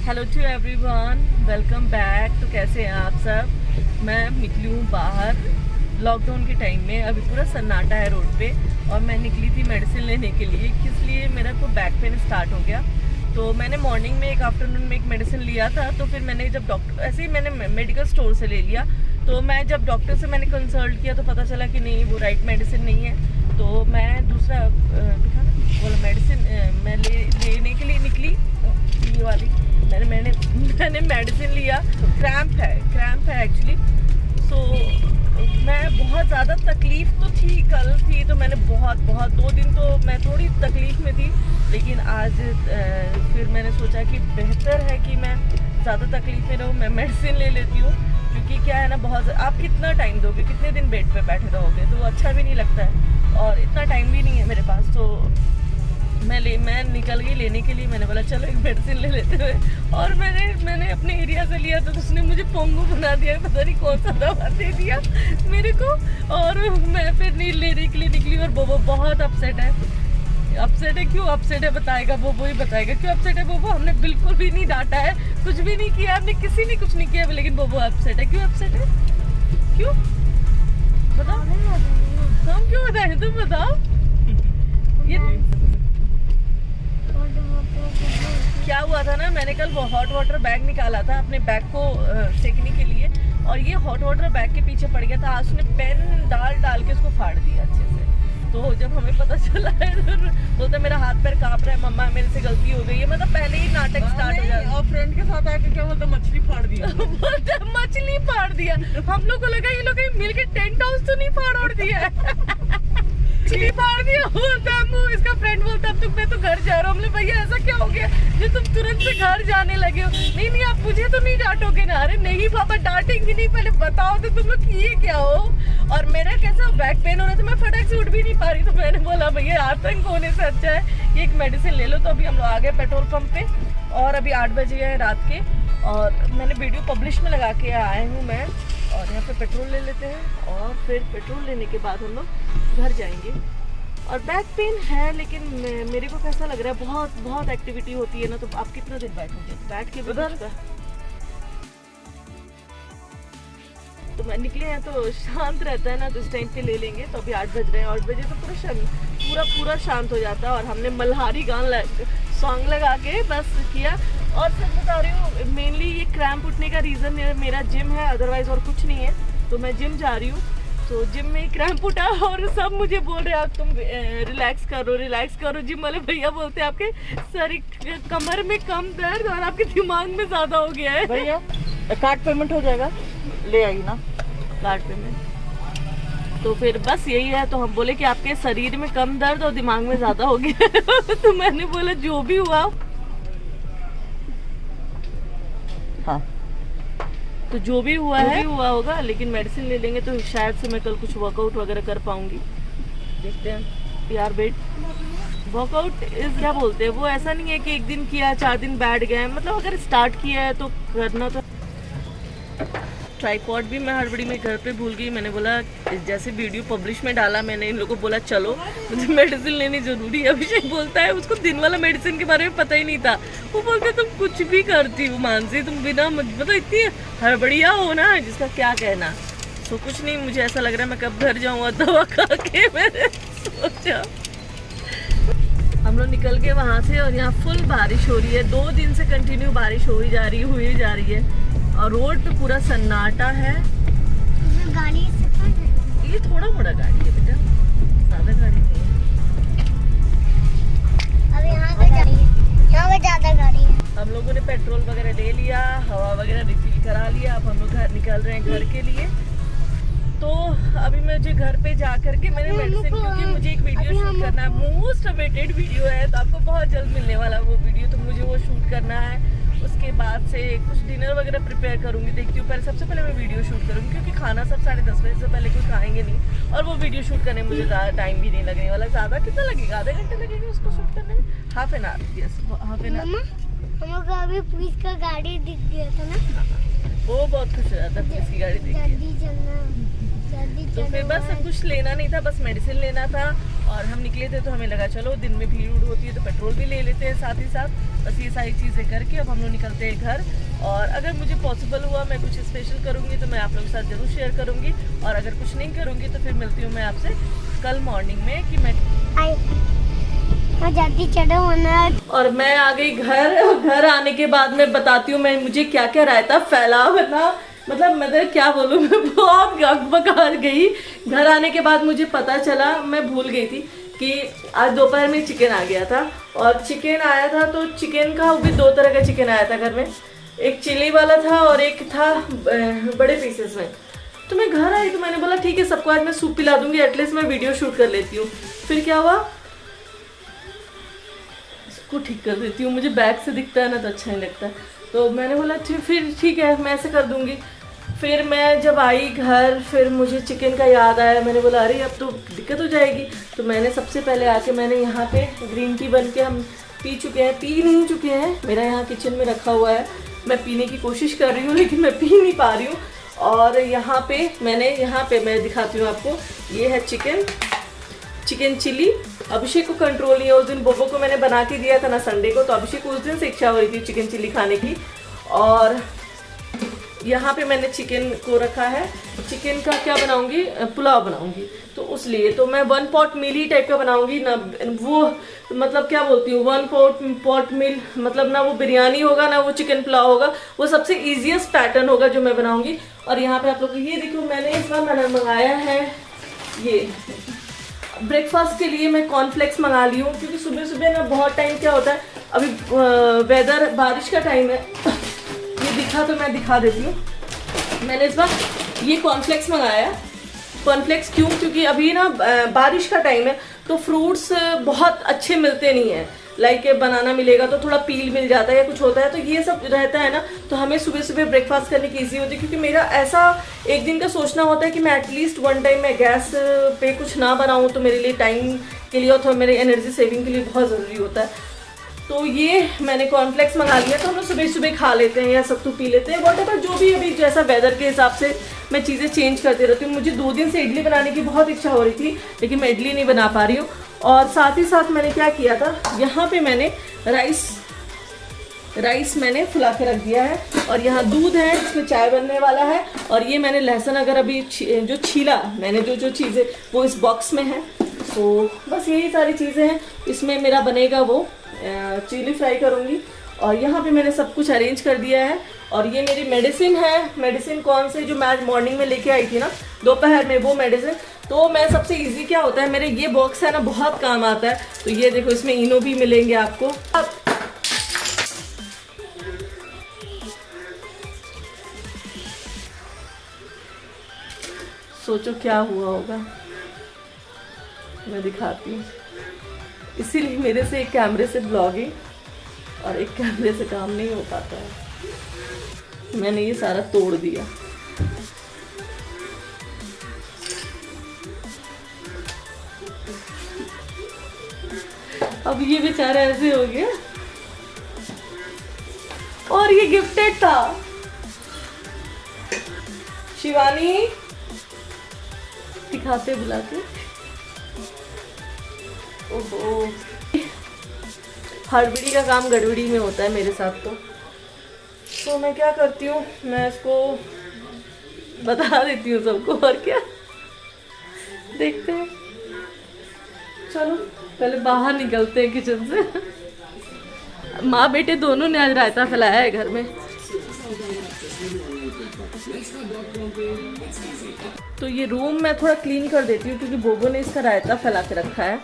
Hello to everyone, welcome back. तो कैसे हैं आप सब। मैं निकली हूँ बाहर लॉकडाउन के टाइम में। अभी पूरा सन्नाटा है रोड पे और मैं निकली थी मेडिसिन लेने के लिए। किस लिए, मेरा को बैक पेन स्टार्ट हो गया। तो मैंने मॉर्निंग में एक, आफ्टरनून में एक मेडिसिन लिया था। तो फिर मैंने जब डॉक्टर, ऐसे ही मैंने मेडिकल स्टोर से ले लिया। तो मैं जब डॉक्टर से मैंने कंसल्ट किया तो पता चला कि नहीं, वो राइट मेडिसिन नहीं है। तो मैं दूसरा बोला मेडिसिन मैं लेने के लिए निकली, ये वाली मैंने मेडिसिन लिया। तो क्रैम्प है एक्चुअली। सो मैं बहुत ज़्यादा तकलीफ़ तो थी, कल थी तो मैंने बहुत 2 दिन तो मैं थोड़ी तकलीफ़ में थी। लेकिन आज फिर मैंने सोचा कि बेहतर है कि मैं ज़्यादा तकलीफ़ में रहूँ, मैं मेडिसिन ले लेती हूँ। क्योंकि क्या है ना, बहुत आप कितना टाइम दोगे, कितने दिन बेड पे बैठे रहोगे, तो अच्छा भी नहीं लगता है और इतना टाइम भी नहीं है मेरे पास। तो मैं निकल गई लेने के लिए। मैंने बोला चलो एक मेडिसिन ले लेते हुए। और मैंने अपने एरिया से लिया तो उसने मुझे पोंगू बना दिया, पता नहीं कौन सा दवा दे दिया मेरे को। और मैं फिर नहीं लेने के लिए निकली और बोबो बहुत अपसेट है। क्यों अपसेट है बताएगा, बोबो ही बताएगा क्यों अपसेट है। बोबो हमने बिल्कुल भी नहीं डांटा है, कुछ भी नहीं किया, हमने किसी ने कुछ नहीं किया, लेकिन बोबो अपसेट है। क्यों अपसेट है, क्यों बताओ, हम क्यों बताएं, तुम बताओ। ये क्या हुआ था ना, मैंने कल वो हॉट वाटर बैग निकाला था अपने बैग को सेकने के लिए, और ये हॉट वाटर बैग के पीछे पड़ गया था। आज उसने पेन डाल के उसको फाड़ दिया अच्छे से। तो जब हमें पता चला है तो बोलता मेरा हाथ पैर कांप रहा है, मम्मा मेरे से गलती हो गई है। मतलब पहले ही नाटक स्टार्ट हो जाता। और फ्रेंड के साथ आके क्या बोलता, मछली फाड़ दिया। बोलता मछली फाड़ दिया। हम लोग को लगा ये लोग मिल के टेंट हाउस तो नहीं फाड़ दिया मछली फाड़ दिया। इसका फ्रेंड बोलता अब मैं तो घर जा रहा हूँ। हमने भैया ऐसा क्या हो गया जो तुम तुरंत से घर जाने लगे हो। नहीं आप मुझे तो नहीं डांटोगे ना। अरे नहीं पापा डांटेंगे नहीं, पहले बताओ तो तुम लोग किए क्या हो। और मेरा कैसा बैक पेन हो रहा था, मैं फटाक से उठ भी नहीं पा रही। तो मैंने बोला भैया आतंक होने से अच्छा है ये एक मेडिसिन ले लो। तो अभी हम लोग आ गए पेट्रोल पंप पे और अभी 8 बजे है रात के। और मैंने वीडियो पब्लिश में लगा के आए हूँ मैं। और यहाँ पे पेट्रोल ले लेते हैं और फिर पेट्रोल लेने के बाद हम लोग घर जाएंगे। और बैक पेन है, लेकिन मेरे को कैसा लग रहा है, बहुत एक्टिविटी होती है ना, तो आप कितना दिन बैठोगे, बैठ के भी तो मैं निकले हैं तो शांत रहता है ना, तो इस टाइम पे ले लेंगे। तो अभी 8 बज रहे हैं, 8 बजे तो पूरा शांत हो जाता है। और हमने मल्हारी गान सॉन्ग लगा के बस किया। और सच बता रही हूँ, मेनली ये क्रैम्प उठने का रीज़न मेरा जिम है, अदरवाइज और कुछ नहीं है। तो मैं जिम जा रही हूँ, तो जिम में क्रैम्प उठा और सब मुझे बोल रहे हैं तुम रिलैक्स करो। जिम वाले भैया बोलते हैं आपके सर कमर में कम दर्द और आपके दिमाग में ज़्यादा हो गया है। भैया कार्ड पेमेंट हो जाएगा, ले आई ना कार्ड पेमेंट। तो फिर बस यही है। तो हम बोले कि आपके शरीर में कम दर्द और दिमाग में ज़्यादा हो गया तो मैंने बोला जो भी हुआ, हाँ तो जो भी हुआ होगा, लेकिन मेडिसिन ले लेंगे तो शायद से मैं कल कुछ वर्कआउट वगैरह कर पाऊंगी। देखते हैं यार। वर्कआउट इज क्या बोलते हैं, वो ऐसा नहीं है कि एक दिन किया 4 दिन बैठ गए। मतलब अगर स्टार्ट किया है तो करना। तो ट्राइपॉड भी मैं हड़बड़ी में घर पे भूल गई। मैंने बोला जैसे वीडियो पब्लिश में डाला, मैंने इन लोगों को बोला चलो मुझे मेडिसिन लेनी जरूरी है। अभिषेक बोलता है उसको दिन वाला मेडिसिन के बारे में पता ही नहीं था। वो बोलते तुम कुछ भी करती हो मानसी, तुम बिना मतलब इतनी हड़बड़िया हो ना, जिसका क्या कहना। तो कुछ नहीं, मुझे ऐसा लग रहा है मैं कब घर जाऊँगा दवा खा के। मैंने सोचा हम लोग निकल गए वहाँ से और यहाँ फुल बारिश हो रही है। 2 दिन से कंटिन्यू बारिश हुई जा रही है और रोड पे पूरा सन्नाटा है। गाड़ी ये थोड़ा मोड़ा गाड़ी है बेटा, ज्यादा गाड़ी नहीं है। अब यहाँ पे ज्यादा गाड़ी है। हम लोगों ने पेट्रोल वगैरह ले लिया, हवा वगैरह रिफिल करा लिया। अब हम लोग घर निकल रहे हैं घर के लिए। तो अभी मुझे घर पे जा करके मैंने मेडिसिन, क्योंकि मुझे एक वीडियो शूट करना है, मोस्ट अवेटेड वीडियो है, तो आपको बहुत जल्द मिलने वाला वो वीडियो। तो मुझे वो शूट करना है। उसके बाद से कुछ डिनर वगैरह प्रिपेयर करूंगी, देखती हूँ। पहले सबसे पहले मैं वीडियो शूट करूंगी, क्योंकि खाना सब 10:30 बजे से पहले कुछ खाएंगे नहीं। और वो वीडियो शूट करने में मुझे ज़्यादा टाइम भी नहीं लगने वाला। ज़्यादा कितना लगेगा, आधे घंटे लगेगा उसको शूट करने में, half an hour. Yes, half an hour. हम लोग अभी पुलिस का गाड़ी दिख गया था ना, वो बहुत खुश हो जाता है पुलिस की गाड़ी देख के। जल्दी चलना। तो फिर बस कुछ लेना नहीं था, बस मेडिसिन लेना था और हम निकले थे तो हमें लगा चलो दिन में भीड़ होती है तो पेट्रोल भी ले लेते हैं साथ ही साथ। बस ये सारी चीज़ें करके अब हम लोग निकलते हैं घर। और अगर मुझे पॉसिबल हुआ मैं कुछ स्पेशल करूँगी तो मैं आप लोगों के साथ ज़रूर शेयर करूँगी, और अगर कुछ नहीं करूँगी तो फिर मिलती हूँ मैं आपसे कल मॉर्निंग में कि मैं जाती चढ़ो होना। और मैं आ गई घर आने के बाद मैं बताती हूँ मैं मुझे क्या क्या रायता फैला, वरना मतलब मैं क्या बोलूँ, मैं बहुत बका गई। घर आने के बाद मुझे पता चला, मैं भूल गई थी कि आज दोपहर में चिकन आ गया था। और चिकन आया था तो चिकन का भी 2 तरह का चिकन आया था घर में, एक चिली वाला था और एक था बड़े पीसेस में। तो मैं घर आई तो मैंने बोला ठीक है सबको आज मैं सूप पिला दूंगी, एटलीस्ट मैं वीडियो शूट कर लेती हूँ। फिर क्या हुआ, इसको ठीक कर देती हूँ, मुझे बैक से दिखता है ना तो अच्छा नहीं लगता। तो मैंने बोला फिर ठीक है मैं ऐसे कर दूंगी। फिर मैं जब आई घर, फिर मुझे चिकन का याद आया, मैंने बोला अरे अब तो दिक्कत हो जाएगी। तो मैंने सबसे पहले आके मैंने यहाँ पे ग्रीन टी बन के हम पी नहीं चुके हैं, मेरा यहाँ किचन में रखा हुआ है, मैं पीने की कोशिश कर रही हूँ लेकिन मैं पी नहीं पा रही हूँ। और यहाँ पे मैं दिखाती हूँ आपको, ये है चिकन चिली। अभिषेक को कंट्रोल नहीं है, उस दिन बोबो को मैंने बना के दिया था ना संडे को, तो अभिषेक को उस दिन से इच्छा हो रही थी चिकन चिली खाने की। और यहाँ पे मैंने चिकन को रखा है, चिकन का क्या बनाऊंगी, पुलाव बनाऊंगी। तो उस लिए तो मैं 1 पॉट मील टाइप का बनाऊंगी ना, वो मतलब क्या बोलती हूँ 1 पॉट मील, मतलब ना वो बिरयानी होगा ना वो चिकन पुलाव होगा, वो सबसे ईजीएस्ट पैटर्न होगा जो मैं बनाऊंगी। और यहाँ पे आप लोग ये देखो मैंने इस बार मैंने मंगाया है ये ब्रेकफास्ट के लिए मैं कॉर्नफ्लेक्स मंगा ली हूँ, क्योंकि सुबह सुबह ना बहुत टाइम क्या होता है, अभी वेदर बारिश का टाइम है। ये दिखा तो मैं दिखा देती हूँ, मैंने इस बार ये कॉर्नफ्लेक्स मंगाया। कॉर्नफ्लेक्स क्यों, क्योंकि अभी ना बारिश का टाइम है तो फ्रूट्स बहुत अच्छे मिलते नहीं हैं, लाइक बनाना मिलेगा तो थोड़ा पील मिल जाता है या कुछ होता है, तो ये सब रहता है ना, तो हमें सुबह सुबह ब्रेकफास्ट करने की ईजी होती है। क्योंकि मेरा ऐसा एक दिन का सोचना होता है कि मैं एटलीस्ट 1 टाइम मैं गैस पे कुछ ना बनाऊँ, तो मेरे लिए टाइम के लिए और थोड़ा मेरे एनर्जी सेविंग के लिए बहुत ज़रूरी होता है। तो ये मैंने कॉर्नफ्लेक्स मंगा लिया, तो हम लोग सुबह सुबह खा लेते हैं या सत्तू पी लेते हैं, वॉट एवर जो भी अभी जैसा वेदर के हिसाब से मैं चीज़ें चेंज करती रहती हूँ। मुझे 2 दिन से इडली बनाने की बहुत इच्छा हो रही थी, लेकिन मैं इडली नहीं बना पा रही हूँ। और साथ ही साथ मैंने क्या किया था, यहाँ पे मैंने राइस मैंने फुला के रख दिया है, और यहाँ दूध है जिसमें चाय बनने वाला है। और ये मैंने लहसुन अगर अभी जो छीला मैंने जो चीज़ें वो इस बॉक्स में है। तो बस यही सारी चीज़ें हैं, इसमें मेरा बनेगा वो चिली फ्राई करूँगी। और यहाँ पे मैंने सब कुछ अरेंज कर दिया है। और ये मेरी मेडिसिन है, मेडिसिन कौन से जो मैं आज मॉर्निंग में लेके आई थी ना दोपहर में, वो मेडिसिन। तो मैं सबसे इजी क्या होता है, मेरे ये बॉक्स है ना बहुत काम आता है। तो ये देखो इसमें इनो भी मिलेंगे आपको। अब सोचो क्या हुआ होगा, मैं दिखाती हूँ। इसीलिए मेरे से एक कैमरे से ब्लॉगिंग और एक कैमरे से काम नहीं हो पाता है। मैंने ये सारा तोड़ दिया। अब ये बेचारा ऐसे हो गया। और ये गिफ्टेड था। शिवानी दिखाते बुलाते। ओहो, हड़बड़ी का काम गड़बड़ी में होता है मेरे साथ। तो मैं क्या करती हूँ, मैं इसको बता देती हूँ सबको, और क्या देखते हैं। चलो पहले बाहर निकलते हैं किचन से। माँ बेटे दोनों ने आज रायता फैलाया है घर में। तो ये रूम मैं थोड़ा क्लीन कर देती हूँ, क्योंकि बोबो ने इसका रायता फैला के रखा है।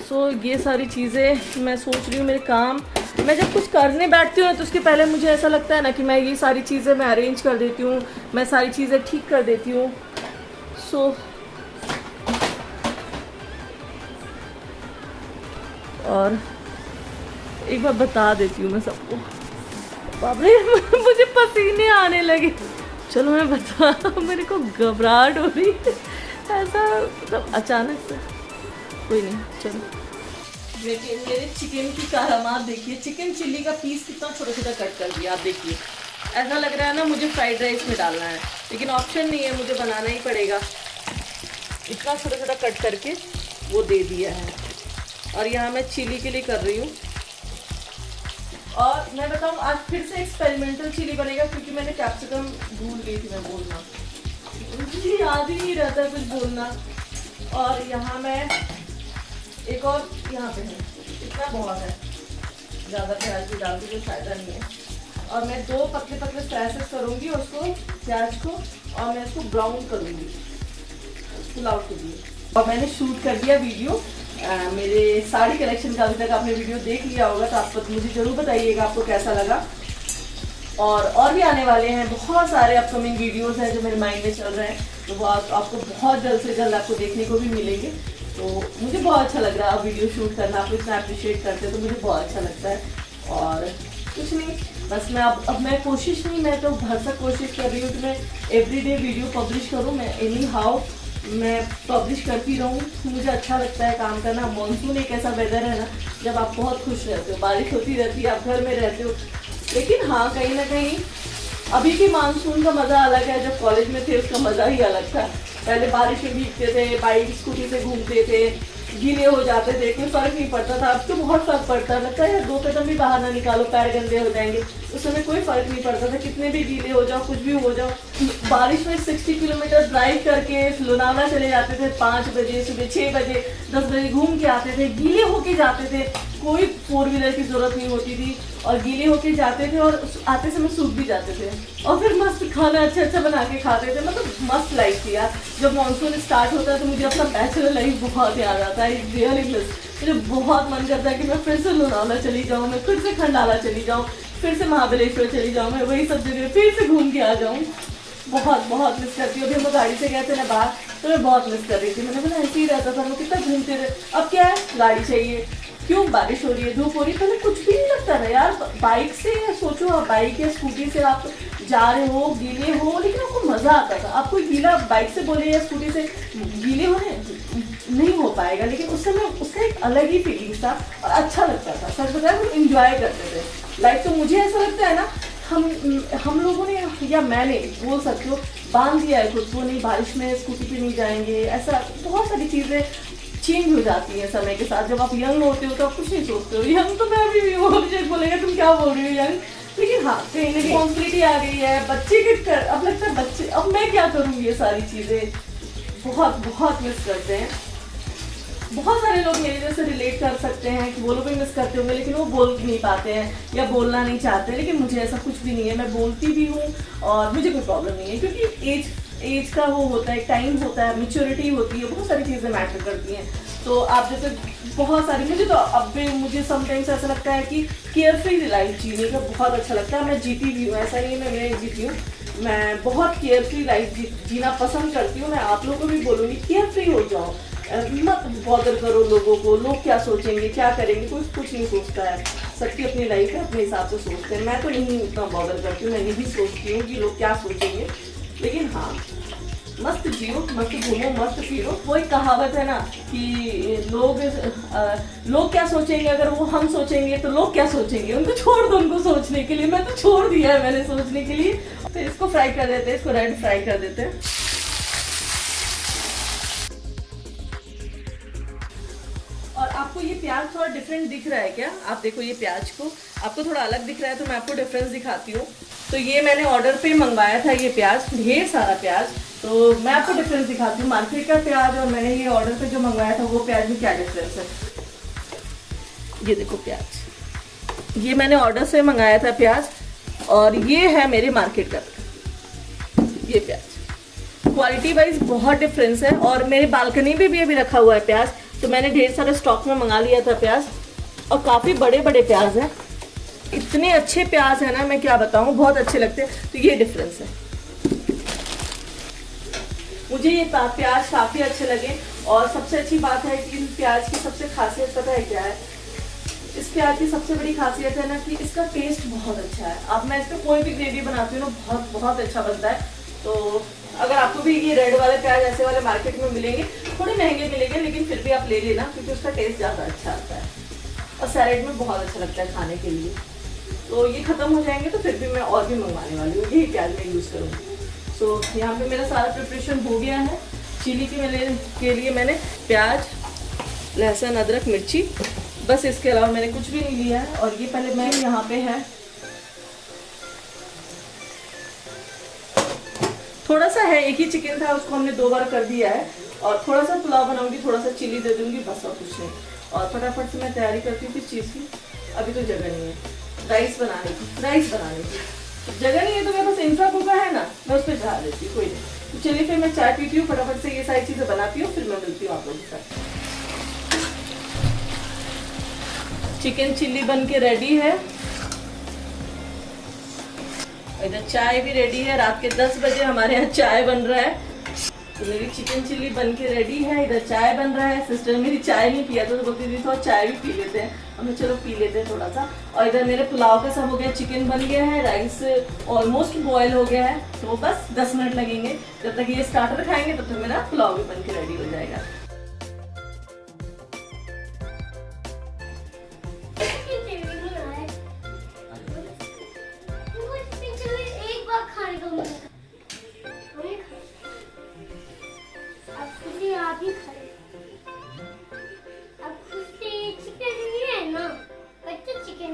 सो ये सारी चीज़ें मैं सोच रही हूँ, मेरे काम मैं जब कुछ करने बैठती हूँ तो उसके पहले मुझे ऐसा लगता है ना कि मैं ये सारी चीज़ें मैं अरेंज कर देती हूँ, मैं सारी चीज़ें ठीक कर देती हूँ। सो और एक बार बता देती हूँ मैं सबको। बाप रे मुझे पसीने आने लगे। चलो मैं बता, मेरे को घबराहट हो रही है ऐसा मतलब अचानक से। कोई नहीं, चलो देखिए मेरे चिकन की करामात देखिए। चिकन चिल्ली का पीस कितना छोटा छोटा कट कर दिया आप देखिए। ऐसा लग रहा है ना मुझे फ्राइड राइस में डालना है, लेकिन ऑप्शन नहीं है, मुझे बनाना ही पड़ेगा। इतना छोटा छोटा कट करके वो दे दिया है। और यहाँ मैं चिली के लिए कर रही हूँ। और मैं बताऊँ आज फिर से एक्सपेरिमेंटल चिली बनेगा, क्योंकि मैंने कैप्सिकम भूल गई थी मैं बोलना, मुझे याद ही नहीं रहता कुछ बोलना। और यहाँ मैं एक और यहाँ पे है, इतना बहुत है, ज़्यादा प्याज भी डाल दी कोई फायदा नहीं है। और मैं 2 पतले पतले स्लाइसेस करूँगी उसको, प्याज को, और मैं इसको ब्राउन करूँगी पुलाव के लिए। और मैंने शूट कर दिया वीडियो, मेरे साड़ी कलेक्शन का अभी तक आपने वीडियो देख लिया होगा, तो आप मुझे ज़रूर बताइएगा आपको कैसा लगा। और भी आने वाले हैं, बहुत सारे अपकमिंग वीडियोस हैं जो मेरे माइंड में चल रहे हैं, तो वो आपको बहुत जल्द से जल्द आपको देखने को भी मिलेंगे। तो मुझे बहुत अच्छा लग रहा है अब वीडियो शूट करना, आप इतना अप्रिशिएट करते हैं तो मुझे बहुत अच्छा लगता है। और कुछ नहीं, बस मैं अब मैं कोशिश नहीं, मैं तो भरसक कोशिश कर रही हूँ कि मैं एवरीडे वीडियो पब्लिश करूँ। मैं एनी हाउ मैं पब्लिश करती रहूँ, मुझे अच्छा लगता है काम करना। मानसून एक ऐसा वेदर है ना जब आप बहुत खुश रहते हो, बारिश होती रहती है, आप घर में रहते हो, लेकिन हाँ कहीं ना कहीं अभी की मानसून का मज़ा अलग है। जब कॉलेज में थे उसका मज़ा ही अलग था। पहले बारिश में भीगते थे, बाइक स्कूटी से घूमते थे, गीले हो जाते थे, कोई फर्क नहीं पड़ता था। अब तो बहुत फर्क पड़ता है, लगता है यार 2 कदम भी बाहर ना निकालो पैर गंदे हो जाएंगे। उस समय कोई फर्क नहीं पड़ता था, कितने भी गीले हो जाओ, कुछ भी हो जाओ। बारिश में 60 किलोमीटर ड्राइव करके लोनावला चले जाते थे 5 बजे, सुबह 6 बजे, 10 बजे घूम के आते थे, गीले होके जाते थे, कोई 4 व्हीलर की जरूरत नहीं होती थी, और गीले होके जाते थे और आते समय सूख भी जाते थे, और फिर मस्त खाना अच्छा बना के खाते थे। मतलब मस्त लाइफ थी यार। जब मानसून स्टार्ट होता है तो मुझे अपना बैचलर लाइफ बहुत याद आता है, रियली मिस। मुझे बहुत मन करता है कि मैं फिर से लोनावला चली जाऊँ, मैं फिर से खंडाला चली जाऊँ, फिर से महाबलेश्वर चली जाऊँ, मैं वही सब जगह फिर से घूम के आ जाऊँ। बहुत मिस करती हूँ। अभी हम लोग गाड़ी से गए थे ना बाहर, तो मैं बहुत मिस कर रही थी। मैंने बोला ऐसे ही रहता था, हम लोग कितना घूमते रहे। अब क्या है, गाड़ी चाहिए, क्यों बारिश हो रही है, धूप हो रही है, पहले कुछ भी नहीं लगता था यार। बाइक से सोचो, आप बाइक या स्कूटी से आप जा रहे हो, गीले हो, लेकिन आपको मज़ा आता था। आप कोई गीला बाइक से बोले या स्कूटी से गीले होने नहीं हो पाएगा, लेकिन उस समय उसका एक अलग ही फीलिंग्स था और अच्छा लगता था। सच बताया, हम इंजॉय करते थे लाइफ। तो मुझे ऐसा लगता है ना, हम लोगों ने, या मैंने बोल सकते हो, बांध दिया है खुद को, नहीं बारिश में स्कूटी पे नहीं जाएंगे। ऐसा बहुत सारी चीज़ें चेंज हो जाती है समय के साथ। जब आप यंग होते हो तो आप कुछ नहीं सोचते हो। यंग तो मैं भी हूँ, मुझे बोलेगा तुम क्या बोल रही हो यंग, लेकिन हाँ कहीं ना रिस्पॉन्सिबिलिटी आ गई है बच्चे के। अब लगता है बच्चे, अब मैं क्या करूँगी, ये सारी चीज़ें बहुत मिस करते हैं। बहुत सारे लोग मेरे जैसे रिलेट कर सकते हैं कि वो लोग भी मिस करते होंगे, लेकिन वो बोल नहीं पाते हैं या बोलना नहीं चाहते। लेकिन मुझे ऐसा कुछ भी नहीं है, मैं बोलती भी हूँ और मुझे कोई प्रॉब्लम नहीं है, क्योंकि एज का वो होता है, टाइम होता है, मैच्योरिटी होती है, बहुत सारी चीज़ें मैटर करती हैं। तो आप जैसे बहुत सारी, मुझे तो अब भी मुझे समटाइम्स ऐसा लगता है कि केयर फ्री लाइफ जीने का बहुत अच्छा लगता है। मैं जीती भी हूँ, ऐसा नहीं है मैं नहीं जीती हूँ, मैं बहुत केयर फ्री लाइफ जीना पसंद करती हूँ। मैं आप लोगों को भी बोलूँगी केयर फ्री हो जाओ, मत बॉदर करो लोगों को, लोग क्या सोचेंगे क्या करेंगे, कोई कुछ नहीं सोचता है। सबकी अपनी लाइफ है, अपने हिसाब से सोचते हैं। मैं तो नहीं उतना बॉदर करती हूँ, मैं नहीं सोचती हूँ कि लोग क्या सोचेंगे। लेकिन हाँ, मस्त जियो, मस्त घूमो, मस्त फिरो। वो एक कहावत है ना कि लोग क्या सोचेंगे, अगर वो हम सोचेंगे तो लोग क्या सोचेंगे, उनको छोड़ दो, उनको सोचने के लिए। मैं तो छोड़ दिया है मैंने सोचने के लिए। तो इसको फ्राई कर देते हैं, इसको रेड फ्राई कर देते हैं। और आपको ये प्याज थोड़ा डिफरेंट दिख रहा है क्या? आप देखो ये प्याज को आपको थोड़ा अलग दिख रहा है, तो मैं आपको डिफरेंस दिखाती हूँ। तो ये मैंने ऑर्डर पे मंगवाया था ये प्याज, ढेर सारा प्याज। तो मैं आपको डिफरेंस दिखाती हूँ, मार्केट का प्याज और मैंने ये ऑर्डर पे जो मंगवाया था वो प्याज में क्या डिफरेंस है। ये देखो प्याज, ये मैंने ऑर्डर से मंगाया था प्याज, और ये है मेरे मार्केट का ये प्याज। क्वालिटी वाइज बहुत डिफरेंस है। और मेरे बालकनी में भी अभी रखा हुआ है प्याज, तो मैंने ढेर सारे स्टॉक में मंगा लिया था प्याज, और काफ़ी बड़े बड़े प्याज हैं। इतने अच्छे प्याज है ना, मैं क्या बताऊँ, बहुत अच्छे लगते हैं। तो ये डिफरेंस है, मुझे ये प्याज काफ़ी अच्छे लगे। और सबसे अच्छी बात है कि इस प्याज की सबसे खासियत पता है क्या है? इस प्याज की सबसे बड़ी खासियत है ना कि इसका टेस्ट बहुत अच्छा है। अब मैं इस पर कोई भी ग्रेवी बनाती हूँ ना, बहुत अच्छा बनता है। तो अगर आपको भी ये रेड वाले प्याज ऐसे वाले मार्केट में मिलेंगे, थोड़े महंगे मिलेंगे, लेकिन फिर भी आप ले लेना, क्योंकि उसका टेस्ट ज़्यादा अच्छा आता है और सैलेड में बहुत अच्छा लगता है खाने के लिए। तो ये ख़त्म हो जाएंगे तो फिर भी मैं और भी मंगवाने वाली हूँ, यही प्याज मैं यूज़ करूँगी। सो यहाँ पे मेरा सारा प्रिपरेशन हो गया है। चिली के लिए मैंने प्याज लहसुन, अदरक, मिर्ची, बस इसके अलावा मैंने कुछ भी नहीं लिया है। और ये पहले मैं यहाँ पे है थोड़ा सा है, एक ही चिकन था उसको हमने 2 बार कर दिया है। और थोड़ा सा पुलाव बनाऊंगी, थोड़ा सा चिली दे दूंगी, बस और कुछ नहीं। और फटाफट से मैं तैयारी करती हूँ किस चीज़ की, अभी तो जगह नहीं है राइस बनाने की। जगह नहीं है तो मेरे पास इंफ्रा कुकर है ना, मैं उस पर चढ़ा देती हूँ, कोई नहीं। तो चलिए फिर मैं चाय पीती हूँ, फटाफट से ये सारी चीज़ें बनाती हूँ, फिर मैं मिलती हूँ आप लोगों के साथ। चिकन चिल्ली बन के रेडी है, इधर चाय भी रेडी है। रात के 10 बजे हमारे यहाँ चाय बन रहा है। तो मेरी चिकन चिल्ली बन के रेडी है, इधर चाय बन रहा है। सिस्टर मेरी चाय नहीं पिया तो बोलती थी थोड़ा चाय भी पी लेते हैं, हमने चलो पी लेते हैं थोड़ा सा। और इधर मेरे पुलाव का सब हो गया, चिकन बन गया है, राइस ऑलमोस्ट बॉयल हो गया है। तो बस 10 मिनट लगेंगे, जब तक ये स्टार्टर खाएंगे तब तक मेरा पुलाव भी बन के रेडी हो जाएगा। एक बार खाने को मिला, आप ही खाए। अब खुद से चिकन नहीं है ना, कच्चा चिकन।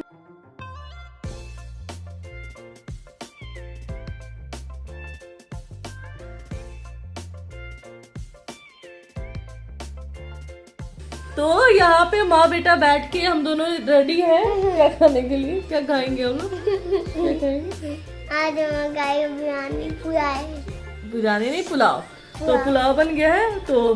तो यहाँ पे माँ बेटा बैठ के हम दोनों रेडी है क्या खाने के लिए। क्या खाएंगे हम लोग, क्या खाएंगे आज हम गाय बिरयानी पुलाव, बिरयानी नहीं पुलाव। तो पुलाव बन गया है, तो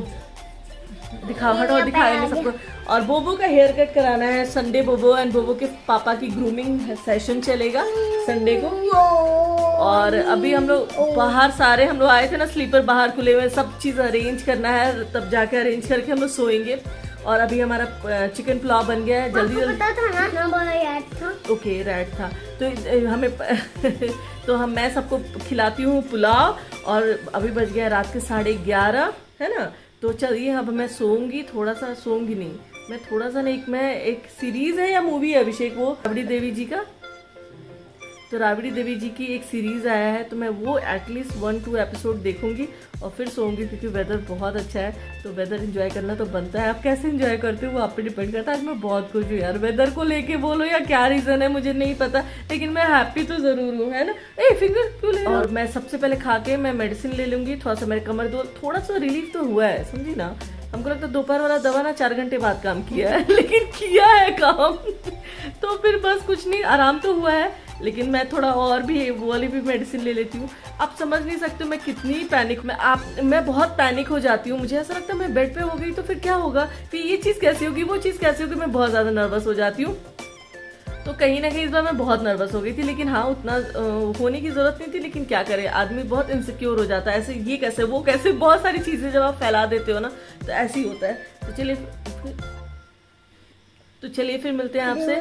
दिखावट और दिखाएंगे सबको। और बोबो का हेयर कट कराना है संडे, बोबो एंड बोबो के पापा की ग्रूमिंग सेशन चलेगा संडे को। और अभी हम लोग बाहर सारे हम लोग आए थे ना, स्लीपर बाहर खुले हुए, सब चीज़ अरेंज करना है, तब जाके अरेंज करके हम लोग सोएंगे। और अभी हमारा चिकन पुलाव बन गया है, जल्दी जल्दी। पता था ना बड़ा याद था। ओके रेड था तो हमें तो मैं सबको खिलाती हूँ पुलाव। और अभी बज गया रात के 11:30 है ना। तो चलिए अब मैं सोऊंगी, थोड़ा सा सोऊंगी नहीं मैं, थोड़ा सा नहीं, एक सीरीज है या मूवी है अभिषेक, वो राबड़ी देवी जी का, तो राबड़ी देवी जी की एक सीरीज आया है, तो मैं वो एटलीस्ट 1-2 एपिसोड देखूंगी और फिर सोऊंगी, क्योंकि वेदर बहुत अच्छा है। तो वेदर एंजॉय करना तो बनता है। आप कैसे एंजॉय करते हो वो आप पे डिपेंड करता है। आज मैं बहुत खुश हूँ यार, वेदर को लेके बोलो या क्या रीजन है मुझे नहीं पता, लेकिन मैं हैप्पी तो जरूर हूँ, है ना। ए फिंगर क्यों ले। और मैं सबसे पहले खा के मैं मेडिसिन ले लूंगी, थोड़ा सा मेरे कमर दो, थोड़ा सा रिलीफ तो हुआ है, समझी ना। हमको लगता है दोपहर वाला दवा ना 4 घंटे बाद काम किया है, लेकिन किया है काम। तो फिर बस कुछ नहीं, आराम तो हुआ है, लेकिन मैं थोड़ा और भी वो वाली भी मेडिसिन ले लेती हूँ। आप समझ नहीं सकते मैं कितनी पैनिक मैं बहुत पैनिक हो जाती हूँ। मुझे ऐसा लगता है मैं बेड पे हो गई तो फिर क्या होगा, फिर ये चीज़ कैसी होगी, वो चीज़ कैसी होगी, मैं बहुत ज़्यादा नर्वस हो जाती हूँ। तो कहीं ना कहीं इस बार मैं बहुत नर्वस हो गई थी, लेकिन हाँ उतना होने की ज़रूरत नहीं थी, लेकिन क्या करे, आदमी बहुत इनसिक्योर हो जाता है, ऐसे ये कैसे वो कैसे, बहुत सारी चीज़ें जब आप फैला देते हो ना तो ऐसे ही होता है। तो चलिए फिर मिलते हैं आपसे,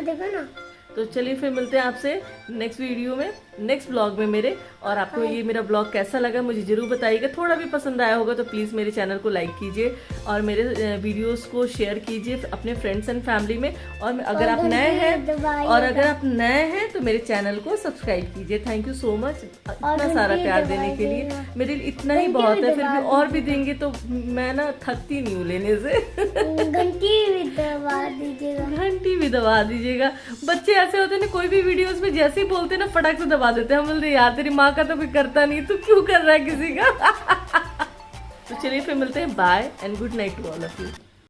तो चलिए फिर मिलते हैं आपसे नेक्स्ट वीडियो में, नेक्स्ट ब्लॉग में मेरे। और आपको ये मेरा ब्लॉग कैसा लगा मुझे जरूर बताइएगा। थोड़ा भी पसंद आया होगा तो प्लीज़ मेरे चैनल को लाइक कीजिए और मेरे वीडियोस को शेयर कीजिए अपने फ्रेंड्स एंड फैमिली में। और अगर आप नए हैं तो मेरे चैनल को सब्सक्राइब कीजिए। थैंक यू सो मच इतना सारा प्यार देने के लिए, मेरे लिए इतना ही बहुत है, फिर भी और भी देंगे तो मैं ना थकती नहीं हूँ लेने से। घंटी भी दबा दीजिएगा। बच्चे ऐसे होते हैं ना, कोई भी वीडियोस में जैसे ही बोलते हैं ना फटाक से दबा देते हैं। हम बोलते यार तेरी माँ का तो कोई करता नहीं, तू क्यों कर रहा है किसी का। तो चलिए फिर मिलते हैं, bye and good night to all of you.